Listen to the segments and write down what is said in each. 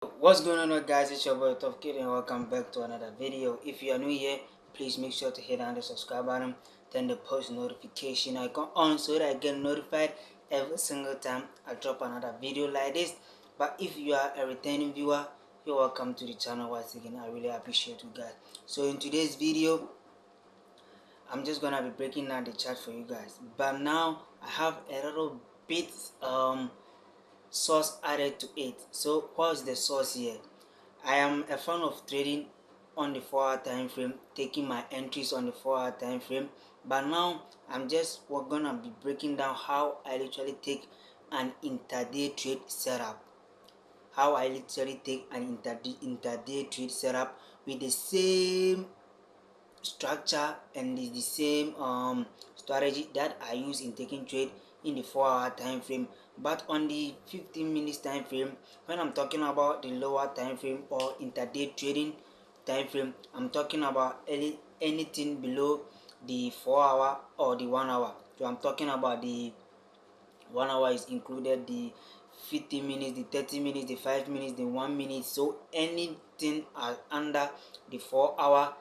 What's going on, guys? It's your boy Top Kid and welcome back to another video. If you are new here, please make sure to hit on the subscribe button, turn the post notification icon on so that I get notified every single time I drop another video like this. But if you are a returning viewer, you're welcome to the channel once again. I really appreciate you guys. So in today's video, I'm just gonna be breaking down the chart for you guys. But now I have a little bit sauce added to it. So what's the sauce here? I am a fan of trading on the 4-hour time frame, taking my entries on the 4-hour time frame. But now we're gonna be breaking down how I literally take an intraday trade setup. How I literally take an intraday trade setup with the same structure and the same strategy that I use in taking trade in the 4-hour time frame, but on the 15 minutes time frame. When I'm talking about the lower time frame or intraday trading time frame, I'm talking about anything below the 4-hour or the 1 hour. So I'm talking about the 1 hour is included, the 50 minutes, the 30 minutes, the 5 minutes, the 1 minute. So anything under the 4-hour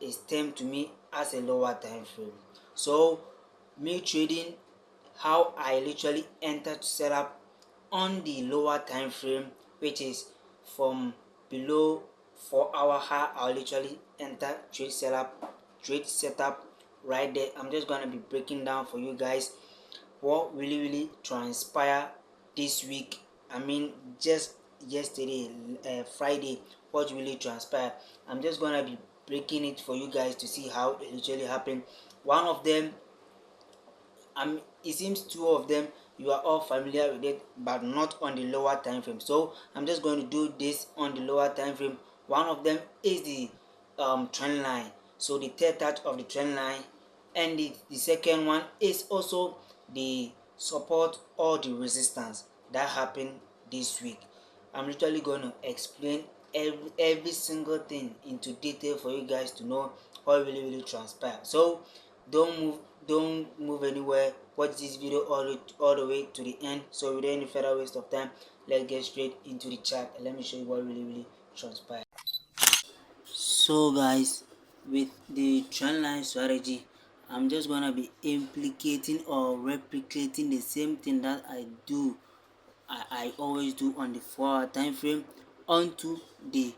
is termed to me as a lower time frame. So me trading, how I literally enter to set up on the lower time frame, which is from below 4-hour high, I'll literally enter trade setup right there. I'm just gonna be breaking down for you guys what really transpire this week. I mean, just yesterday, Friday, what really transpired. I'm just gonna be breaking it for you guys to see how it literally happened. One of them, it seems two of them you are all familiar with it, but not on the lower time frame. So I'm just going to do this on the lower time frame. One of them is the trend line, so the third touch of the trend line, and the second one is also the support or the resistance that happened this week. I'm literally going to explain every single thing into detail for you guys to know what really transpired. So don't move anywhere. Watch this video all the way to the end. So without any further waste of time, let's get straight into the chart and let me show you what really transpired. So guys, with the trend line strategy, I'm just gonna be implicating or replicating the same thing that I always do on the 4-hour time frame onto the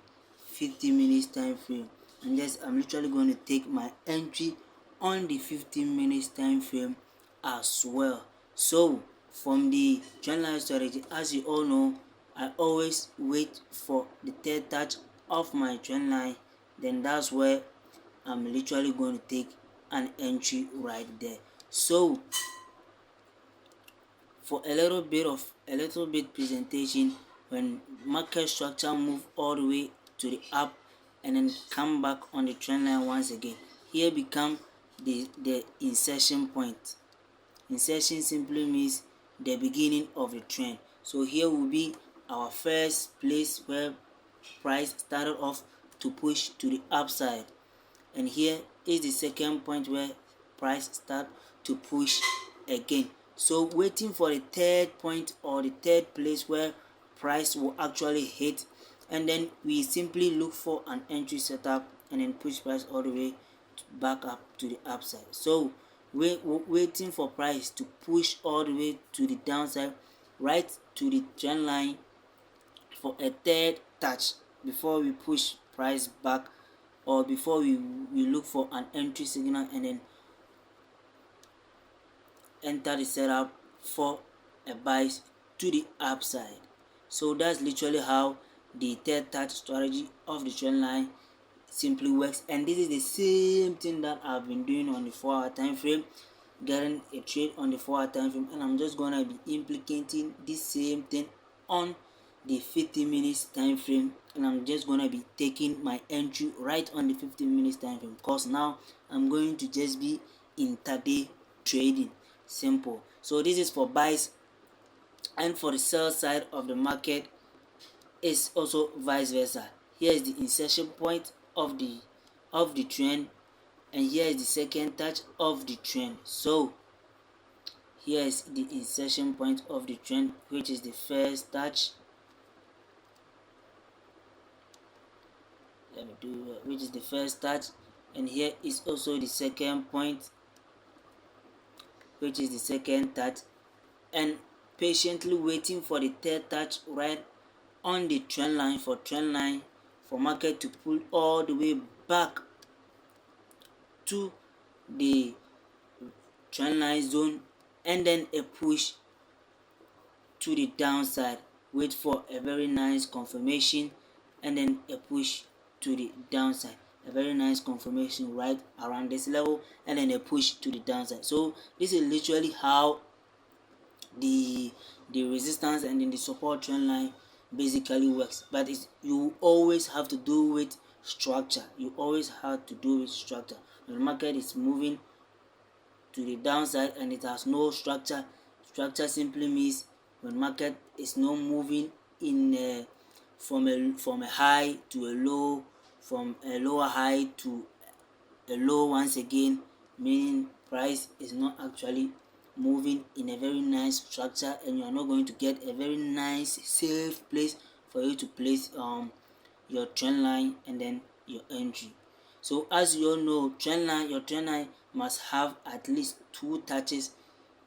50 minutes time frame. And yes, I'm literally going to take my entry on the 15 minutes time frame as well. So from the trend line strategy, as you all know, I always wait for the third touch of my trend line. Then that's where I'm literally going to take an entry right there. So for a little bit presentation, when market structure move all the way to the up and then come back on the trend line once again, here become the insertion point. Insertion simply means the beginning of the trend. So here will be our first place where price started off to push to the upside, and here is the second point where price start to push again. So waiting for the third point or the third place where price will actually hit, and then we simply look for an entry setup and then push price all the way back up to the upside. So we're waiting for price to push all the way to the downside, right to the trend line, for a third touch before we push price back, or before we look for an entry signal and then enter the setup for a buy to the upside. So that's literally how the third touch strategy of the trend line simply works, and this is the same thing that I've been doing on the 4-hour time frame, getting a trade on the 4-hour time frame, and I'm just gonna be implicating this same thing on the 50 minutes time frame, and I'm just gonna be taking my entry right on the 15 minutes time frame, because now I'm going to just be intraday trading. Simple. So this is for buys, and for the sell side of the market is also vice versa. Here is the insertion point of the trend, and here is the second touch of the trend. So here is the insertion point of the trend, which is the first touch, let me do which is the first touch, and here is also the second point, which is the second touch, and patiently waiting for the third touch right on the trend line for market to pull all the way back to the trend line zone, and then a push to the downside. Wait for a very nice confirmation, and then a push to the downside, a very nice confirmation right around this level, and then a push to the downside. So this is literally how the resistance and then the support trend line basically works. But you always have to do with structure. You always have to do with structure. When the market is moving to the downside and it has no structure, structure simply means when market is not moving in from a high to a low, from a lower high to a low once again, meaning price is not actually moving in a very nice structure, and you are not going to get a very nice safe place for you to place your trend line and then your entry. So as you all know, your trend line must have at least two touches,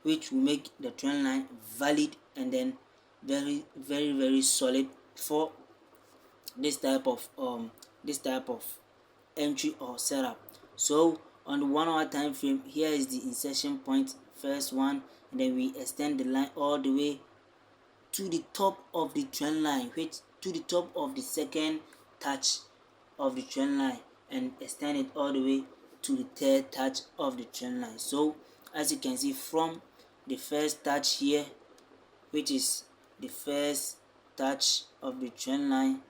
which will make the trend line valid and then very solid for this type of entry or setup. So on the 1 hour time frame, here is the insertion point, first one, and then we extend the line all the way to the top of the trend line, which to the top of the second touch of the trend line, and extend it all the way to the third touch of the trend line. So as you can see from the first touch here, which is the first touch of the trend line,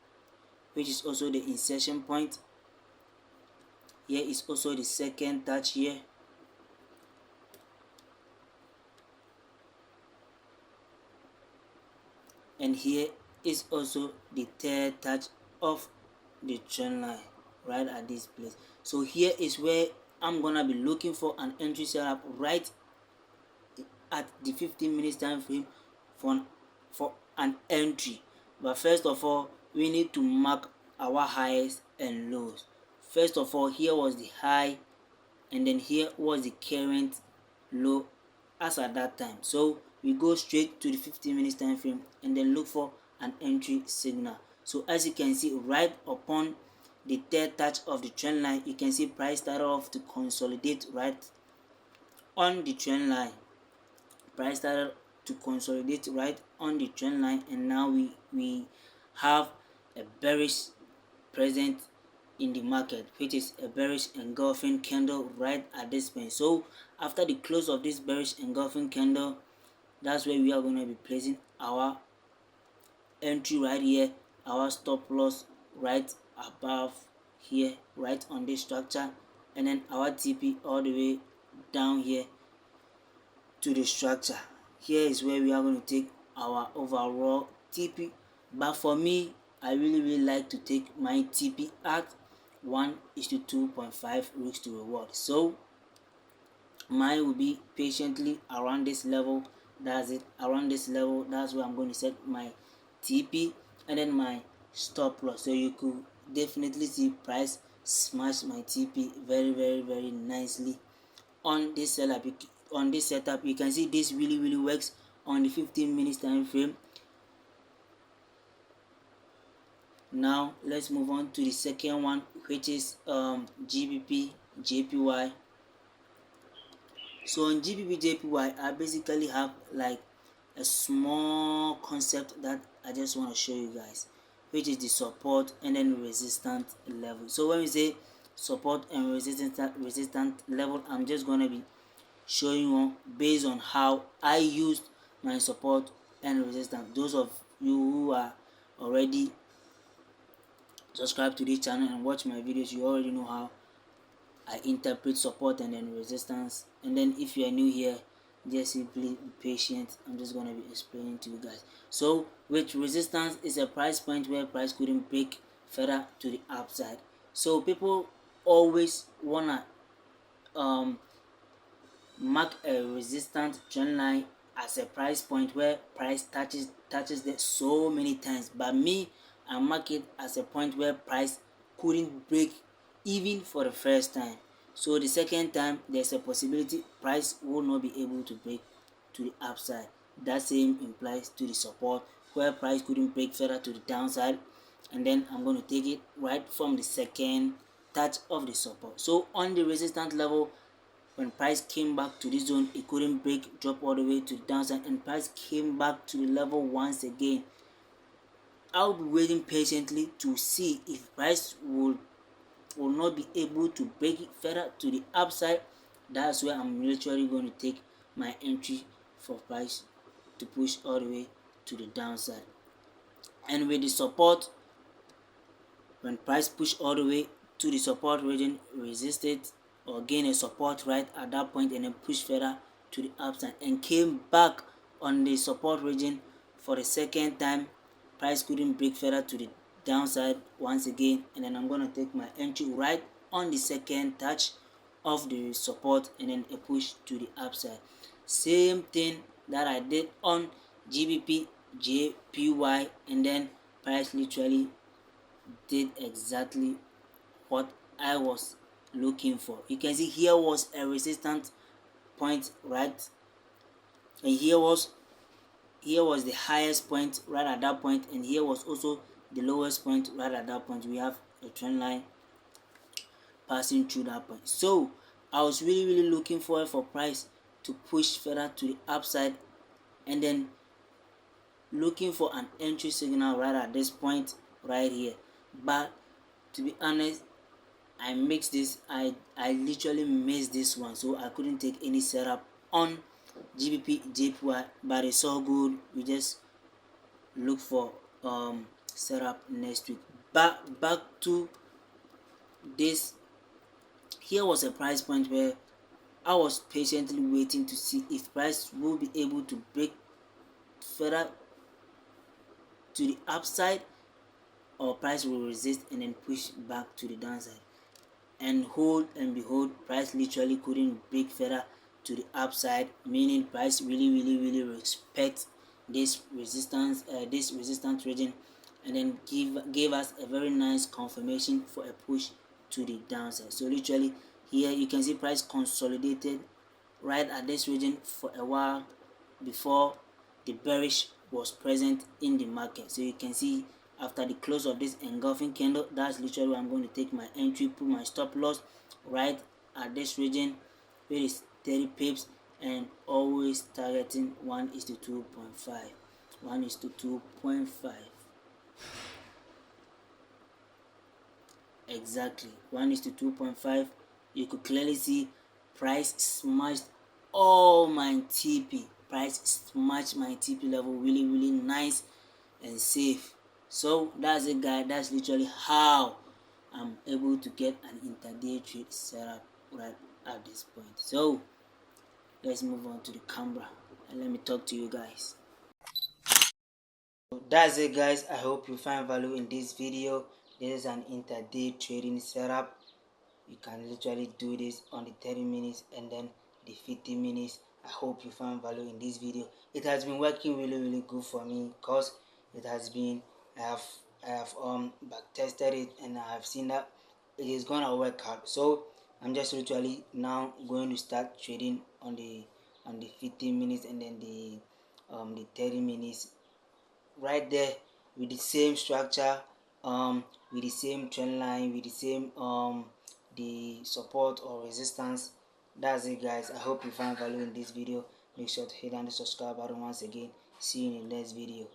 which is also the insertion point, here is also the second touch here, and here is also the third touch of the trend line right at this place. So here is where I'm gonna be looking for an entry setup right at the 15 minutes time frame for an entry. But first of all, we need to mark our highs and lows. First of all, here was the high, and then here was the current low as at that time. So we go straight to the 15 minutes time frame and then look for an entry signal. So as you can see, right upon the third touch of the trend line, you can see price started off to consolidate right on the trend line. Price started to consolidate right on the trend line, and now we have a bearish present in the market, which is a bearish engulfing candle right at this point. So after the close of this bearish engulfing candle, that's where we are going to be placing our entry right here, our stop loss right above here, right on this structure, and then our TP all the way down here to the structure. Here is where we are going to take our overall TP. But for me, I really like to take my TP at 1:2.5 risks to reward. So mine will be patiently around this level. That's it, around this level. That's where I'm going to set my TP and then my stop loss. So you could definitely see price smash my TP very nicely on this setup. You can see this really works on the 15 minutes time frame. Now let's move on to the second one, which is GBPJPY. So on GBPJPY, I basically have like a small concept that I just want to show you guys, which is the support and then resistance level. So when we say support and resistance level, I'm just going to be showing you based on how I used my support and resistance. Those of you who are already subscribed to this channel and watch my videos, you already know how I interpret support and then resistance. And then if you are new here, just simply be patient. I'm just going to be explaining to you guys. So with resistance is a price point where price couldn't break further to the upside. So people always wanna mark a resistance trend line as a price point where price touches it so many times. But me, I mark it as a point where price couldn't break even for the first time. So the second time there's a possibility price will not be able to break to the upside. That same implies to the support where price couldn't break further to the downside, and then I'm going to take it right from the second touch of the support. So on the resistance level, when price came back to this zone, it couldn't break, drop all the way to the downside, and price came back to the level once again. I'll be waiting patiently to see if price will not be able to break it further to the upside. That's where I'm literally going to take my entry for price to push all the way to the downside. And with the support, when price push all the way to the support region, resist it or gain a support right at that point, and then push further to the upside and came back on the support region for the second time. Price couldn't break further to the downside once again, and then I'm going to take my entry right on the second touch of the support and then a push to the upside. Same thing that I did on GBPJPY, and then price literally did exactly what I was looking for. You can see here was a resistance point, right? And here was the highest point right at that point, and here was also the lowest point right at that point. We have a trend line passing through that point. So I was really looking forward for price to push further to the upside, and then looking for an entry signal right at this point right here. But to be honest, I literally missed this one, so I couldn't take any setup on GBPJPY, but it's all good. We just look for setup next week. But back to this, here was a price point where I was patiently waiting to see if price will be able to break further to the upside, or price will resist and then push back to the downside. And hold and behold, price literally couldn't break further to the upside, meaning price really respect this resistance region, and then gave us a very nice confirmation for a push to the downside. So literally here you can see price consolidated right at this region for a while before the bearish was present in the market. So you can see after the close of this engulfing candle, that's literally where I'm going to take my entry, put my stop loss right at this region where it's 30 pips, and always targeting 1:2.5. 1:2.5. Exactly 1:2.5. You could clearly see price smashed all my TP. Price smashed my TP level really nice and safe. So that's it, guys. That's literally how I'm able to get an intraday trade setup right at this point. So let's move on to the camera and let me talk to you guys. So that's it, guys. I hope you find value in this video. This is an intraday trading setup. You can literally do this on the 30 minutes and then the 50 minutes. I hope you found value in this video. It has been working really good for me, because it has been, I have back tested it, and I have seen that it is gonna work out. So I'm just literally now going to start trading on the 15 minutes and then the 30 minutes right there, with the same structure, with the same trend line, with the same the support or resistance. That's it, guys. I hope you find value in this video. Make sure to hit on the subscribe button once again. See you in the next video.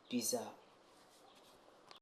Peace out.